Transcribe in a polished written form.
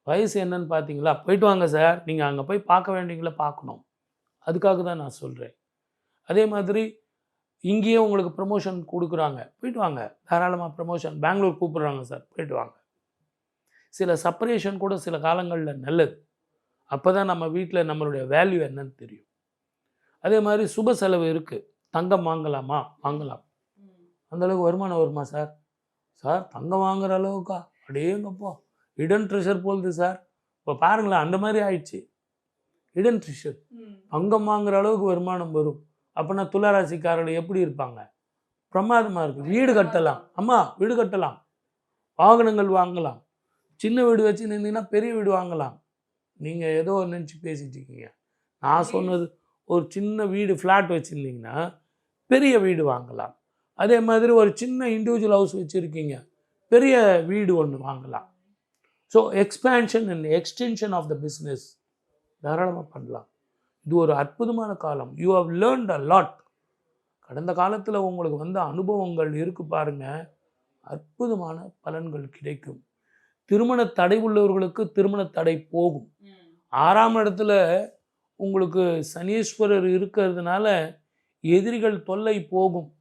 வயசு என்னன்னு பார்த்தீங்களா? போயிட்டு வாங்க சார். நீங்க அங்க போய் பார்க்க வேண்டியவங்கள பார்க்கணும். அதுக்காக தான் நான் சொல்றேன். அதே மாதிரி இங்கேயே உங்களுக்கு ப்ரமோஷன் குடுக்குறாங்க. போயிட்டு வாங்க. தாராளமா ப்ரமோஷன் பெங்களூர் கூப்பிடுறாங்க சார். போயிட்டு வாங்க. சில செப்பரேஷன் கூட சில காலங்கள்ல நல்லது. அப்பதான் நம்ம வீட்ல நம்மளுடைய வேல்யூ என்னன்னு தெரியும். அதே மாரி சுப செலவு இருக்கு. தங்கம் வாங்கலாமா? வாங்கலாம். அந்த அளவுக்கு வருமானம் வருமா சார்? சார் தங்கம் வாங்குற அளவுக்கா? அடேங்கப்பா! ஹிடன் ட்ரெஷர் போலுது சார். இப்போ பாருங்களேன் அந்த மாரி ஆயிடுச்சு. Hidden treasure. தங்கம் வாங்குற அளவுக்கு வருமானம் வரும். அப்பன்னா துலா ராசிக்காரர்கள் எப்படி இருப்பாங்க? பிரமாதமா இருக்கு. வீடு கட்டலாம். அம்மா வீடு கட்டலாம். வாகனங்கள் வாங்கலாம். சின்ன வீடு வச்சுருந்தீங்கன்னா பெரிய வீடு வாங்கலாம். நீங்க ஏதோ நினச்சு பேசிட்டு இருக்கீங்க. நான் சொன்னது ஒரு சின்ன வீடு ஃப்ளாட் வச்சுருந்தீங்கன்னா பெரிய வீடு வாங்கலாம். அதே மாதிரி ஒரு சின்ன இண்டிவிஜுவல் ஹவுஸ் வச்சுருக்கீங்க. பெரிய வீடு ஒன்று வாங்கலாம். So expansion and extension of the business தாராளமாக பண்ணலாம். இது ஒரு அற்புதமான காலம். You have learnt a lot. கடந்த காலத்தில் உங்களுக்கு வந்த அனுபவங்கள் இருக்கு பாருங்க. அற்புதமான பலன்கள் கிடைக்கும். திருமண தடை உள்ளவர்களுக்கு திருமண தடை போகும். 6ஆம் இடத்துல உங்களுக்கு சனீஸ்வரர் இருக்கிறதுனால எதிரிகள் தொல்லை போகும்.